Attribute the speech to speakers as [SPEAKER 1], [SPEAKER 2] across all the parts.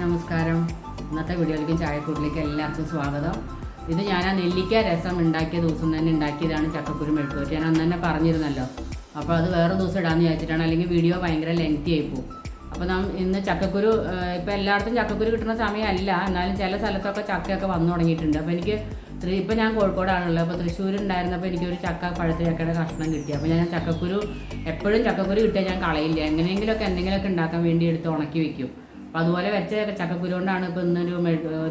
[SPEAKER 1] നമസ്കാരം. ഇന്നത്തെ വീഡിയോയിലേക്ക് ചായക്കൂട്ടിലേക്ക് എല്ലാവർക്കും സ്വാഗതം. ഇത് ഞാൻ ആ നെല്ലിക്ക രസം ഉണ്ടാക്കിയ ദിവസം തന്നെ ഉണ്ടാക്കിയതാണ് ചക്കക്കുരു മെഴുക്കുവരട്ടി. ഞാൻ അന്ന് തന്നെ പറഞ്ഞിരുന്നല്ലോ. അപ്പോൾ അത് വേറെ ദിവസം ഇടാമെന്ന് വിചാരിച്ചിട്ടാണ്, അല്ലെങ്കിൽ വീഡിയോ ഭയങ്കര ലെങ്തി ആയിപ്പോവും. അപ്പോൾ ഇന്ന് ചക്കക്കുരു ഇപ്പോൾ എല്ലായിടത്തും ചക്കക്കുരു കിട്ടുന്ന സമയമല്ല, എന്നാലും ചില സ്ഥലത്തൊക്കെ ചക്കയൊക്കെ വന്നു തുടങ്ങിയിട്ടുണ്ട്. അപ്പോൾ എനിക്ക് ഇപ്പോൾ ഞാൻ കോഴിക്കോടാണുള്ളത്. അപ്പോൾ തൃശ്ശൂർ ഉണ്ടായിരുന്നപ്പോൾ എനിക്കൊരു പഴുത്ത ചക്കയുടെ കഷ്ണം കിട്ടി. അപ്പോൾ ഞാൻ എപ്പോഴും ചക്കക്കുരു കിട്ടിയാൽ ഞാൻ കളയില്ല, എന്തെങ്കിലുമൊക്കെ ഉണ്ടാക്കാൻ വേണ്ടി എടുത്ത് ഉണക്കി വെക്കും. അപ്പോൾ അതുപോലെ വെച്ച ചക്കക്കുരു കൊണ്ടാണ് ഇപ്പോൾ ഇന്നൊരു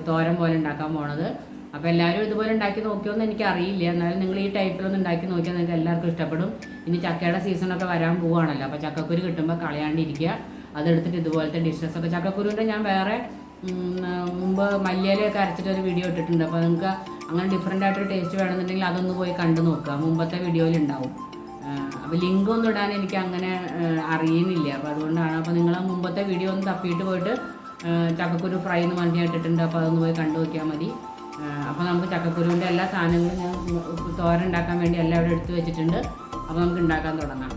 [SPEAKER 1] തോരൻ പോലെ ഉണ്ടാക്കാൻ പോണത്. അപ്പോൾ എല്ലാവരും ഇതുപോലെ ഉണ്ടാക്കി നോക്കിയോന്ന് എനിക്കറിയില്ല, എന്നാലും നിങ്ങൾ ഈ ടൈപ്പിലൊന്നും ഉണ്ടാക്കി നോക്കിയാൽ നിങ്ങൾക്ക് എല്ലാവർക്കും ഇഷ്ടപ്പെടും. ഇനി ചക്കയുടെ സീസണൊക്കെ വരാൻ പോവുകയാണല്ലോ, അപ്പോൾ ചക്കക്കുരു കിട്ടുമ്പോൾ കളയാണ്ടിരിക്കുക. അതെടുത്തിട്ട് ഇതുപോലത്തെ ഡിഷസൊക്കെ ചക്കക്കുരുവിൻ്റെ ഞാൻ വേറെ മുമ്പ് മല്ലിയിലൊക്കെ അരച്ചിട്ടൊരു വീഡിയോ ഇട്ടിട്ടുണ്ട്. അപ്പോൾ നിങ്ങൾക്ക് അങ്ങനെ ഡിഫറെൻ്റ് ആയിട്ടൊരു ടേസ്റ്റ് വേണമെന്നുണ്ടെങ്കിൽ അതൊന്ന് പോയി കണ്ടു നോക്കുക, മുമ്പത്തെ വീഡിയോയിൽ ഉണ്ടാവും. അപ്പോൾ ലിങ്ക് ഒന്നും ഇടാൻ എനിക്ക് അങ്ങനെ അറിയുന്നില്ല, അപ്പോൾ അതുകൊണ്ടാണ്. അപ്പോൾ നിങ്ങൾ മുമ്പത്തെ വീഡിയോ ഒന്ന് തപ്പിയിട്ട് പോയിട്ട് ചക്കക്കുരു ഫ്രൈ എന്ന് പറഞ്ഞ് ഇട്ടിട്ടുണ്ട്, അപ്പോൾ അതൊന്ന് പോയി കണ്ടു നോക്കിയാൽ മതി. അപ്പോൾ നമുക്ക് ചക്കക്കുരുവിൻ്റെ എല്ലാ സാധനങ്ങളും ഞാൻ തോരൻ ഉണ്ടാക്കാൻ വേണ്ടി എല്ലാം ഇവിടെ എടുത്ത് വെച്ചിട്ടുണ്ട്. അപ്പോൾ നമുക്ക് ഉണ്ടാക്കാൻ തുടങ്ങാം.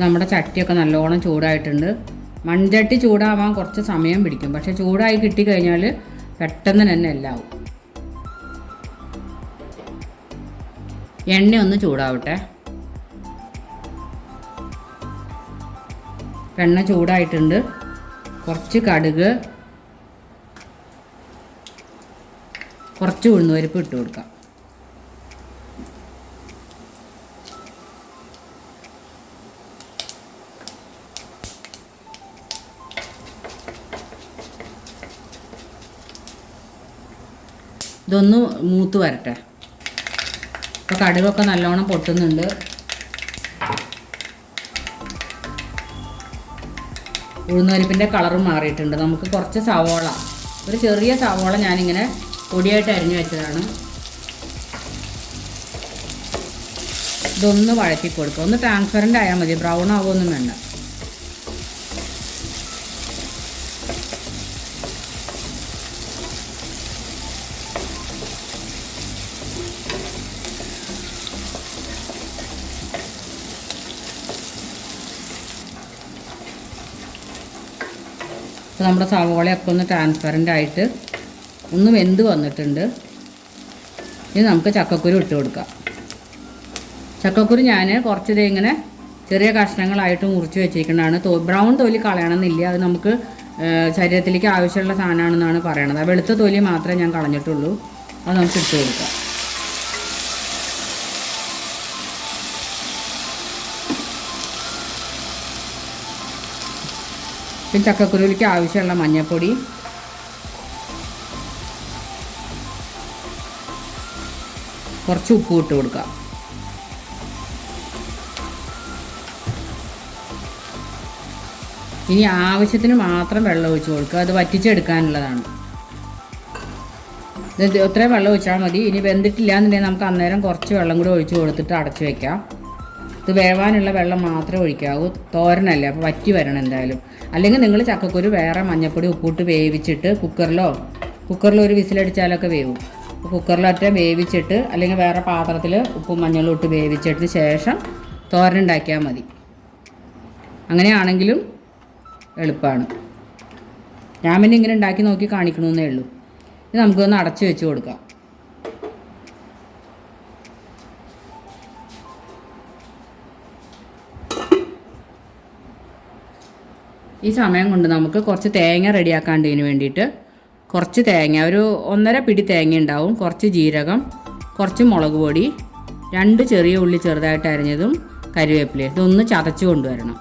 [SPEAKER 1] നമ്മുടെ ചട്ടിയൊക്കെ നല്ലോണം ചൂടായിട്ടുണ്ട്. മൺചട്ടി ചൂടാവാൻ കുറച്ച് സമയം പിടിക്കും, പക്ഷെ ചൂടായി കിട്ടിക്കഴിഞ്ഞാൽ പെട്ടെന്ന് തന്നെ എല്ലാം ആവും. എണ്ണ ഒന്ന് ചൂടാവട്ടെ. എണ്ണ ചൂടായിട്ടുണ്ട്. കുറച്ച് കടുക്, കുറച്ച് ഉഴുന്നുപരിപ്പ് ഇട്ട് കൊടുക്കാം. ഇതൊന്ന് മൂത്ത് വരട്ടെ. ഇപ്പോൾ കടുകൊക്കെ നല്ലോണം പൊട്ടുന്നുണ്ട്. ഉഴുന്നുപരിപ്പിൻ്റെ കളറും മാറിയിട്ടുണ്ട്. നമുക്ക് കുറച്ച് സവോള, ഒരു ചെറിയ സവോള ഞാനിങ്ങനെ പൊടിയായിട്ട് അരിഞ്ഞു വെച്ചതാണ്. ഇതൊന്ന് വഴറ്റി കൊടുക്കുക. ഒന്ന് ട്രാൻസ്പെറൻ്റ് ആയാൽ മതി, ബ്രൗൺ ആവുമൊന്നും വേണ്ട. അപ്പോൾ നമ്മുടെ സവോളയൊക്കെ ഒന്ന് ട്രാൻസ്പെറൻ്റ് ആയിട്ട് ഒന്ന് വെന്ത് വന്നിട്ടുണ്ട്. ഇനി നമുക്ക് ചക്കക്കുരു ഇട്ട് കൊടുക്കാം. ചക്കക്കുരു ഞാൻ കുറച്ച് ഇങ്ങനെ ചെറിയ കഷ്ണങ്ങളായിട്ട് മുറിച്ച് വെച്ചിരിക്കുന്നതാണ്. ബ്രൗൺ തൊലി കളയണമെന്നില്ല, അത് നമുക്ക് ശരീരത്തിലേക്ക് ആവശ്യമുള്ള സാധനമാണെന്നാണ് പറയണത്. ആ വെളുത്ത തൊലി മാത്രമേ ഞാൻ കളഞ്ഞിട്ടുള്ളൂ. അത് നമുക്ക് ഇട്ട് കൊടുക്കാം. പിന്നെ ചക്കക്കുരുവിലേക്ക് ആവശ്യമുള്ള മഞ്ഞൾപ്പൊടി, കുറച്ച് ഉപ്പ് ഇട്ട് കൊടുക്കാം. ഇനി ആവശ്യത്തിന് മാത്രം വെള്ളം ഒഴിച്ച് കൊടുക്കുക. അത് വറ്റിച്ചെടുക്കാനുള്ളതാണ്. ഇത് ഇത്രയും വെള്ളം ഒഴിച്ചാൽ മതി. ഇനി വെന്തിട്ടില്ല എന്നുണ്ടെങ്കിൽ നമുക്ക് അന്നേരം കുറച്ച് വെള്ളം കൂടി ഒഴിച്ച് കൊടുത്തിട്ട് അടച്ച് വയ്ക്കാം. ഇത് വേവാനുള്ള വെള്ളം മാത്രമേ ഒഴിക്കാവൂ, തോരനല്ലേ, അപ്പോൾ വറ്റി വരണം എന്തായാലും. അല്ലെങ്കിൽ നിങ്ങൾ ചക്കക്കുരു വേറെ മഞ്ഞൾപ്പൊടി ഉപ്പിട്ട് വേവിച്ചിട്ട് കുക്കറിൽ ഒരു വിസിലടിച്ചാലൊക്കെ വേവും. അപ്പോൾ കുക്കറിലൊറ്റ വേവിച്ചിട്ട് അല്ലെങ്കിൽ വേറെ പാത്രത്തിൽ ഉപ്പും മഞ്ഞളും ഇട്ട് വേവിച്ചിട്ട് ശേഷം തോരനുണ്ടാക്കിയാൽ മതി. അങ്ങനെയാണെങ്കിലും എളുപ്പമാണ്. ഞാൻ പിന്നെ ഇങ്ങനെ ഉണ്ടാക്കി നോക്കി കാണിക്കണമെന്നേ ഉള്ളൂ. ഇത് നമുക്കൊന്ന് അടച്ച് വെച്ച് കൊടുക്കാം. ഈ സമയം കൊണ്ട് നമുക്ക് കുറച്ച് തേങ്ങ റെഡിയാക്കാണ്ടതിന് വേണ്ടിയിട്ട് കുറച്ച് തേങ്ങ, ഒരു 1.5 പിടി തേങ്ങ ഉണ്ടാവും, കുറച്ച് ജീരകം, കുറച്ച് മുളക് പൊടി, 2 ചെറിയ ഉള്ളി ചെറുതായിട്ട് അരിഞ്ഞതും, കരിവേപ്പില. ഇതൊന്ന് ചതച്ച് കൊണ്ടുവരണം.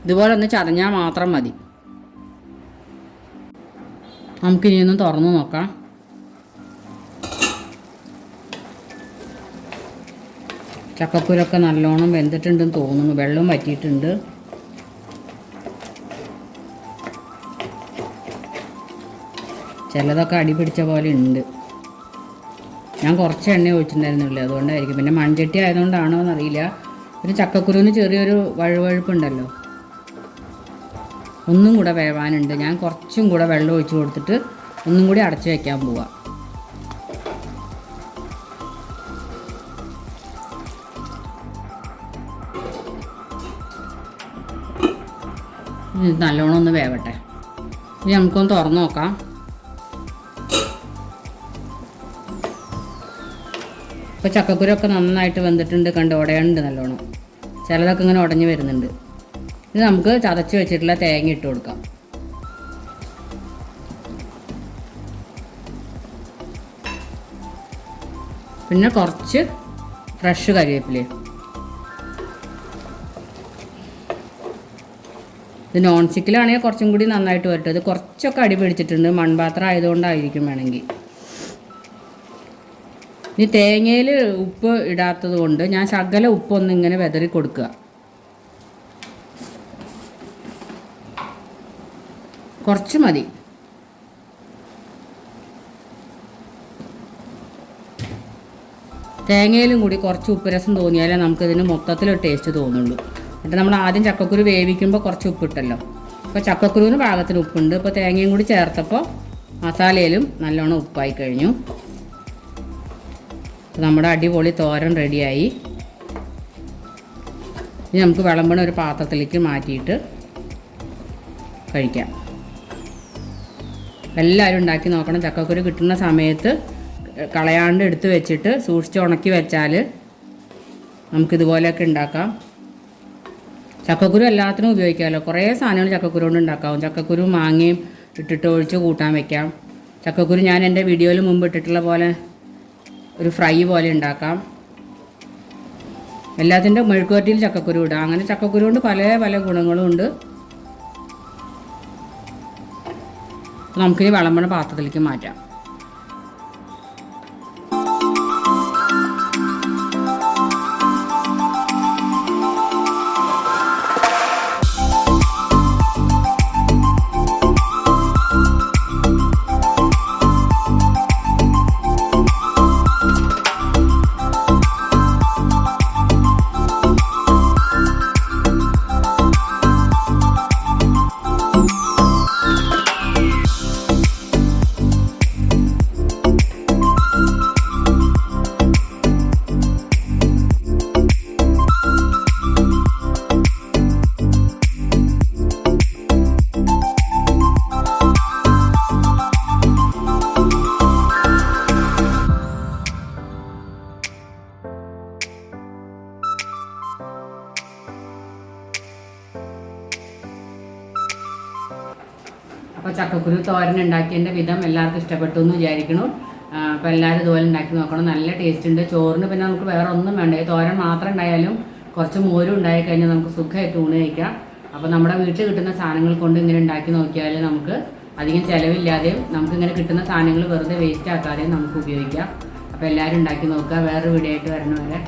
[SPEAKER 1] ഇതുപോലെ ഒന്ന് ചതഞ്ഞാൽ മാത്രം മതി. നമുക്കിനിയൊന്ന് തുറന്ന് നോക്കാം. ചക്കക്കുരൊക്കെ നല്ലോണം വെന്തിട്ടുണ്ടെന്ന് തോന്നുന്നു. വെള്ളം വറ്റിയിട്ടുണ്ട്. ചിലതൊക്കെ അടി പിടിച്ച പോലെ ഉണ്ട്. ഞാൻ കുറച്ച് എണ്ണ ഒഴിച്ചിട്ടുണ്ടായിരുന്നില്ല, അതുകൊണ്ടായിരിക്കും. പിന്നെ മൺചട്ടി ആയതുകൊണ്ടാണോ എന്നറിയില്ല. ഒരു ചക്കക്കുരുവിന് ചെറിയൊരു വഴുവഴുപ്പുണ്ടല്ലോ. ഒന്നും കൂടെ വേവാനുണ്ട്. ഞാൻ കുറച്ചും കൂടെ വെള്ളം ഒഴിച്ച് കൊടുത്തിട്ട് ഒന്നും കൂടി അടച്ചു വയ്ക്കാൻ പോവാം. നല്ലോണം ഒന്ന് വേവട്ടെ. ഇനി നമുക്കൊന്ന് തുറന്ന് നോക്കാം. ഇപ്പോൾ ചക്കക്കുരൊക്കെ നന്നായിട്ട് വെന്തിട്ടുണ്ട്. കണ്ട് ഉടയുന്നുണ്ട് നല്ലോണം. ചിലതൊക്കെ ഇങ്ങനെ ഉടഞ്ഞ് വരുന്നുണ്ട്. ഇത് നമുക്ക് ചതച്ച് വെച്ചിട്ടുള്ള തേങ്ങ ഇട്ട് കൊടുക്കാം. പിന്നെ കുറച്ച് ഫ്രഷ് കരിവേപ്പില. ഇത് നോൺ സ്റ്റിക്കിലാണെങ്കിൽ കുറച്ചും കൂടി നന്നായിട്ട് വരട്ടെ. ഇത് കുറച്ചൊക്കെ അടി പിടിച്ചിട്ടുണ്ട്. മൺപാത്രം ആയതുകൊണ്ടായിരിക്കും വേണമെങ്കിൽ. ഇനി തേങ്ങയിൽ ഉപ്പ് ഇടാത്തത് കൊണ്ട് ഞാൻ ശകല ഉപ്പൊന്ന് ഇങ്ങനെ വെതറി കൊടുക്കുക. കുറച്ച് മതി. തേങ്ങയിലും കൂടി കുറച്ച് ഉപ്പ് രസം തോന്നിയാലേ നമുക്കിതിന് മൊത്തത്തിലൊരു ടേസ്റ്റ് തോന്നുള്ളൂ. എന്നിട്ട് നമ്മൾ ആദ്യം ചക്കക്കുരു വേവിക്കുമ്പോൾ കുറച്ച് ഉപ്പിട്ടല്ലോ. അപ്പോൾ ചക്കക്കുരുവിന് പാകത്തിന് ഉപ്പുണ്ട്. ഇപ്പോൾ തേങ്ങയും കൂടി ചേർത്തപ്പോൾ മസാലയിലും നല്ലോണം ഉപ്പായി കഴിഞ്ഞു. നമ്മുടെ അടിപൊളി തോരൻ റെഡിയായി. ഇനി നമുക്ക് വിളമ്പണ ഒരു പാത്രത്തിലേക്ക് മാറ്റിയിട്ട് കഴിക്കാം. എല്ലാവരും ഉണ്ടാക്കി നോക്കണം. ചക്കക്കുരു കിട്ടുന്ന സമയത്ത് കളയാണ്ട് എടുത്ത് വെച്ചിട്ട് സൂക്ഷിച്ച് ഉണക്കി വെച്ചാൽ നമുക്കിതുപോലെയൊക്കെ ഉണ്ടാക്കാം. ചക്കക്കുരു എല്ലാത്തിനും ഉപയോഗിക്കാമല്ലോ. കുറേ സാധനങ്ങൾ ചക്കക്കുരു കൊണ്ട് ഉണ്ടാക്കാം. ചക്കക്കുരു മാങ്ങയും ഇട്ടിട്ട് ഒഴിച്ച് കൂട്ടാൻ വെക്കാം. ചക്കക്കുരു ഞാൻ എൻ്റെ വീഡിയോയിൽ മുമ്പ് ഇട്ടിട്ടുള്ള പോലെ ഒരു ഫ്രൈ പോലെ ഉണ്ടാക്കാം. എല്ലാത്തിൻ്റെ മെഴുക്കുവരട്ടിയിൽ ചക്കക്കുരു ഇടാം. അങ്ങനെ ചക്കക്കുരു കൊണ്ട് പല പല ഗുണങ്ങളും ഉണ്ട്. നമുക്കിനി വിളമ്പണ പാത്രത്തിലേക്ക് മാറ്റാം. അപ്പോൾ ചക്കക്കുരു തോരൻ ഉണ്ടാക്കിയതിൻ്റെ വിധം എല്ലാവർക്കും ഇഷ്ടപ്പെട്ടു എന്ന് വിചാരിക്കണം. അപ്പോൾ എല്ലാവരും ഇതുപോലെ ഉണ്ടാക്കി നോക്കണം. നല്ല ടേസ്റ്റ് ഉണ്ട്. ചോറിന് പിന്നെ നമുക്ക് വേറെ ഒന്നും വേണ്ട. ഈ തോരൻ മാത്രം ഉണ്ടായാലും കുറച്ച് മോരും ഉണ്ടായി കഴിഞ്ഞാൽ നമുക്ക് സുഖമായിട്ട് ഊണ് കഴിക്കാം. അപ്പോൾ നമ്മുടെ വീട്ടിൽ കിട്ടുന്ന സാധനങ്ങൾ കൊണ്ട് ഇങ്ങനെ ഉണ്ടാക്കി നോക്കിയാൽ നമുക്ക് അധികം ചിലവില്ലാതെയും നമുക്കിങ്ങനെ കിട്ടുന്ന സാധനങ്ങൾ വെറുതെ വേസ്റ്റ് ആക്കാതെയും നമുക്ക് ഉപയോഗിക്കാം. അപ്പോൾ എല്ലാവരും ഉണ്ടാക്കി നോക്കുക. വേറൊരു വീഡിയോ ആയിട്ട് വരണവരെ